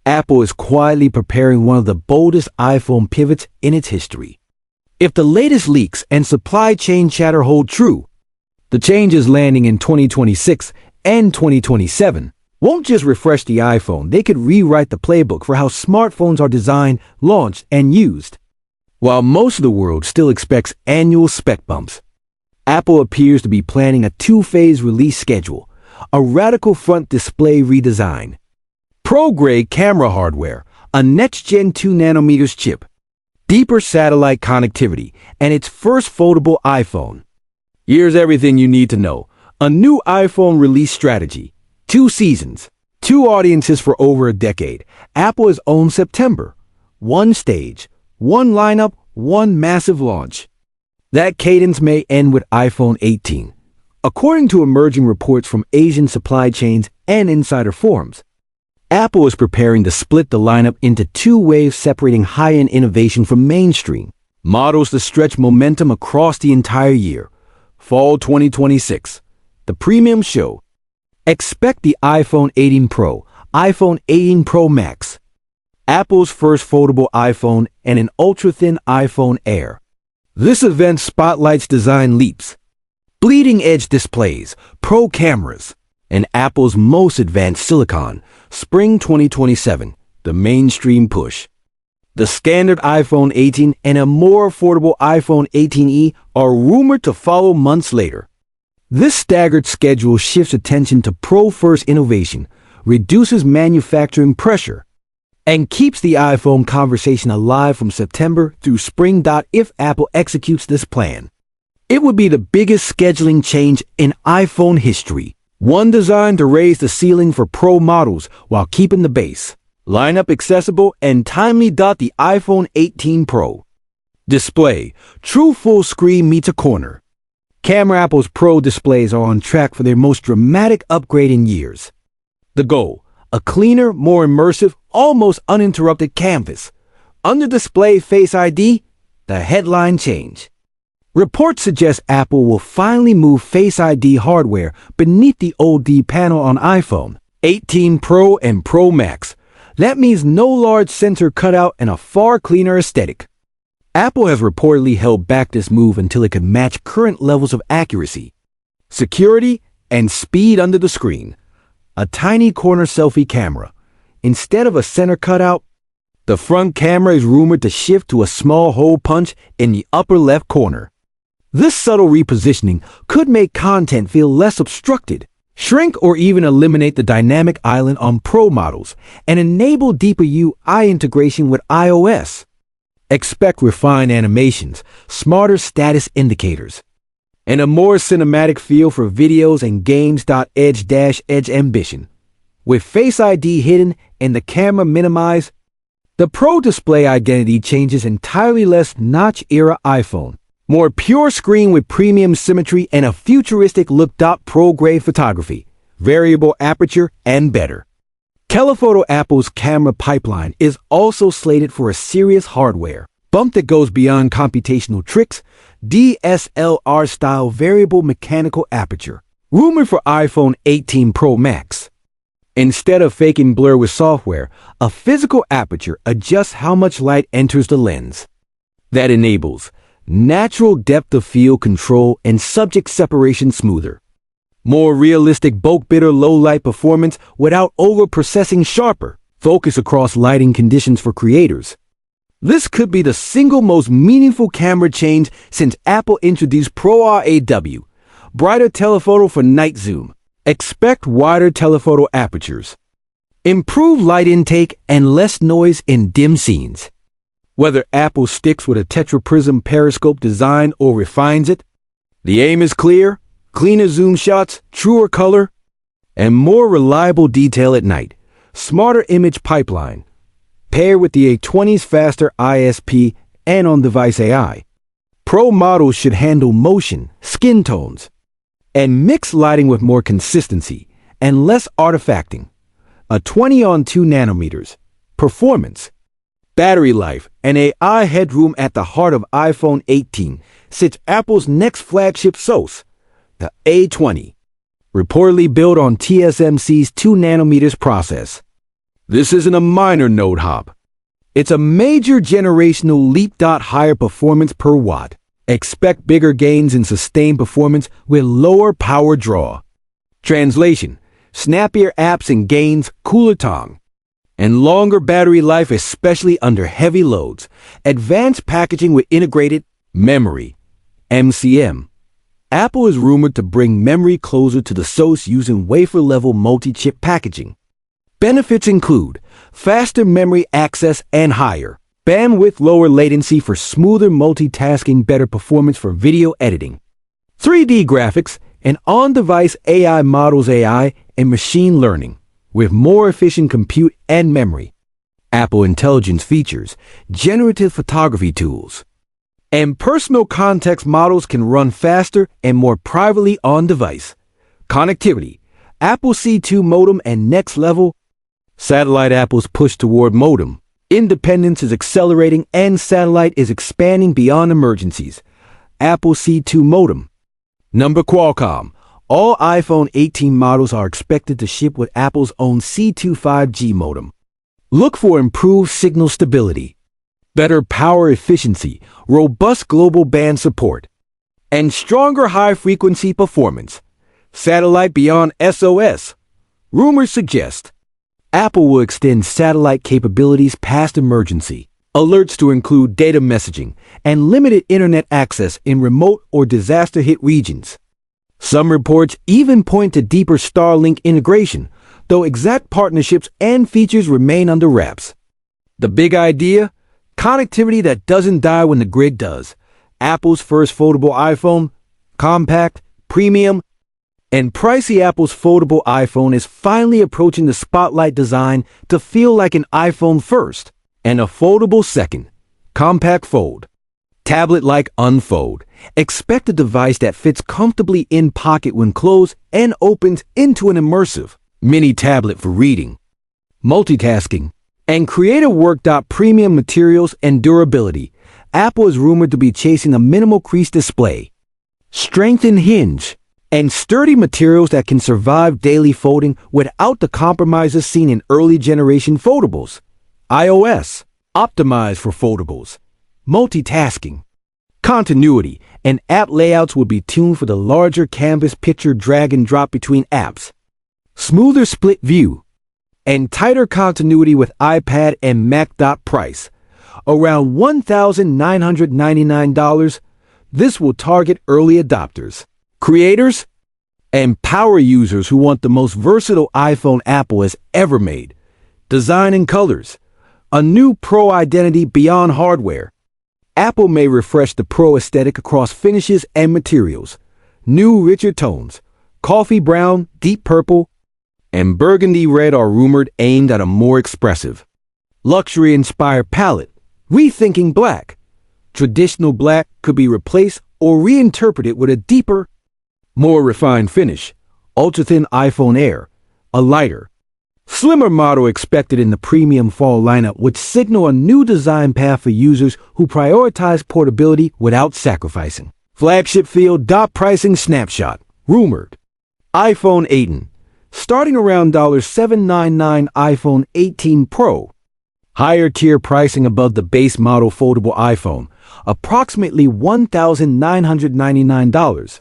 Apple is quietly preparing one of the boldest iPhone pivots in its history. If the latest leaks and supply chain chatter hold true, the changes landing in 2026 and 2027 won't just refresh the iPhone, they could rewrite the playbook for how smartphones are designed, launched, and used. While most of the world still expects annual spec bumps, Apple appears to be planning a two-phase release schedule, a radical front display redesign, Pro-grade camera hardware, a next-gen 2nm chip, deeper satellite connectivity, and its first foldable iPhone. Here's everything you need to know. A new iPhone release strategy. 2 seasons, 2 audiences for over a decade. Apple has owned September. 1 stage, 1 lineup, 1 massive launch. That cadence may end with iPhone 18. According to emerging reports from Asian supply chains and insider forums, Apple is preparing to split the lineup into 2 waves, separating high-end innovation from mainstream models to stretch momentum across the entire year. Fall 2026, the premium show. Expect the iPhone 18 Pro, iPhone 18 Pro Max, Apple's first foldable iPhone, and an ultra-thin iPhone Air. This event spotlights design leaps, bleeding-edge displays, pro cameras, and Apple's most advanced silicon. Spring 2027, the mainstream push. The standard iPhone 18 and a more affordable iPhone 18e are rumored to follow months later. This staggered schedule shifts attention to pro-first innovation, reduces manufacturing pressure, and keeps the iPhone conversation alive from September through spring. If Apple executes this plan, it would be the biggest scheduling change in iPhone history. One designed to raise the ceiling for Pro models while keeping the base lineup accessible and timely. The iPhone 18 Pro display, true full screen meets a corner. Camera. Apple's Pro displays are on track for their most dramatic upgrade in years. The goal, a cleaner, more immersive, almost uninterrupted canvas. Under display Face ID, the headline change. Reports suggest Apple will finally move Face ID hardware beneath the OLED panel on iPhone 18 Pro and Pro Max. That means no large sensor cutout and a far cleaner aesthetic. Apple has reportedly held back this move until it could match current levels of accuracy, security, and speed under the screen. A tiny corner selfie camera. Instead of a center cutout, the front camera is rumored to shift to a small hole punch in the upper left corner. This subtle repositioning could make content feel less obstructed, shrink or even eliminate the dynamic island on Pro models, and enable deeper UI integration with iOS. Expect refined animations, smarter status indicators, and a more cinematic feel for videos and games. Edge ambition. With Face ID hidden and the camera minimized, the Pro display identity changes entirely. Less notch-era iPhone. More pure screen with premium symmetry and a futuristic look. Pro-grade photography, variable aperture, and better telephoto. Apple's camera pipeline is also slated for a serious hardware bump that goes beyond computational tricks. DSLR-style variable mechanical aperture, rumored for iPhone 18 Pro Max. Instead of faking blur with software, a physical aperture adjusts how much light enters the lens. That enables natural depth of field control and subject separation smoother. More realistic bulk bitter low light performance without over-processing. Sharper focus across lighting conditions for creators. This could be the single most meaningful camera change since Apple introduced Pro RAW, brighter telephoto for night zoom. Expect wider telephoto apertures, improved light intake, and less noise in dim scenes. Whether Apple sticks with a tetraprism periscope design or refines it, the aim is clear: cleaner zoom shots, truer color, and more reliable detail at night. Smarter image pipeline, paired with the A20's faster ISP and on-device AI. Pro models should handle motion, skin tones, and mixed lighting with more consistency and less artifacting. A 20 on 2 nanometers, performance, battery life, and AI headroom at the heart of iPhone 18 sits Apple's next flagship SoC, the A20, reportedly built on TSMC's 2 nanometers process. This isn't a minor node hop. It's a major generational leap. Higher performance per watt. Expect bigger gains in sustained performance with lower power draw. Translation: snappier apps and gains, cooler tongue, and longer battery life, especially under heavy loads. Advanced packaging with integrated memory, MCM. Apple is rumored to bring memory closer to the SoC using wafer-level multi-chip packaging. Benefits include faster memory access and higher bandwidth, lower latency for smoother multitasking, better performance for video editing, 3D graphics, and on-device AI models, AI and machine learning, with more efficient compute and memory. Apple Intelligence features generative photography tools, and personal context models can run faster and more privately on device. Connectivity: Apple C2 modem and next level satellite. Apple's push toward modem independence is accelerating, and satellite is expanding beyond emergencies. Apple C2 modem. Number Qualcomm. All iPhone 18 models are expected to ship with Apple's own C2 5G modem. Look for improved signal stability, better power efficiency, robust global band support, and stronger high-frequency performance. Satellite beyond SOS. Rumors suggest Apple will extend satellite capabilities past emergency alerts to include data messaging and limited internet access in remote or disaster-hit regions. Some reports even point to deeper Starlink integration, though exact partnerships and features remain under wraps. The big idea? Connectivity that doesn't die when the grid does. Apple's first foldable iPhone, compact, premium, and pricey. Apple's foldable iPhone is finally approaching the spotlight, designed to feel like an iPhone first and a foldable second. Compact fold. Tablet-like unfold. Expect a device that fits comfortably in pocket when closed and opens into an immersive mini tablet for reading, multitasking, and creative work. Premium materials and durability. Apple is rumored to be chasing a minimal crease display, strengthened hinge, and sturdy materials that can survive daily folding without the compromises seen in early generation foldables. iOS, optimized for foldables. Multitasking. Continuity and app layouts will be tuned for the larger canvas picture drag and drop between apps. Smoother split view and tighter continuity with iPad and Mac. Price around $1,999. This will target early adopters, creators, and power users who want the most versatile iPhone Apple has ever made. Design and colors. A new Pro identity beyond hardware. Apple may refresh the Pro aesthetic across finishes and materials. New, richer tones. Coffee brown, deep purple, and burgundy red are rumored, aimed at a more expressive, luxury-inspired palette. Rethinking black. Traditional black could be replaced or reinterpreted with a deeper, more refined finish. Ultra-thin iPhone Air, a lighter, slimmer model expected in the premium fall lineup, would signal a new design path for users who prioritize portability without sacrificing flagship feel. Pricing snapshot. Rumored iPhone 18, starting around $799. iPhone 18 Pro. Higher tier pricing above the base model foldable iPhone, approximately $1,999.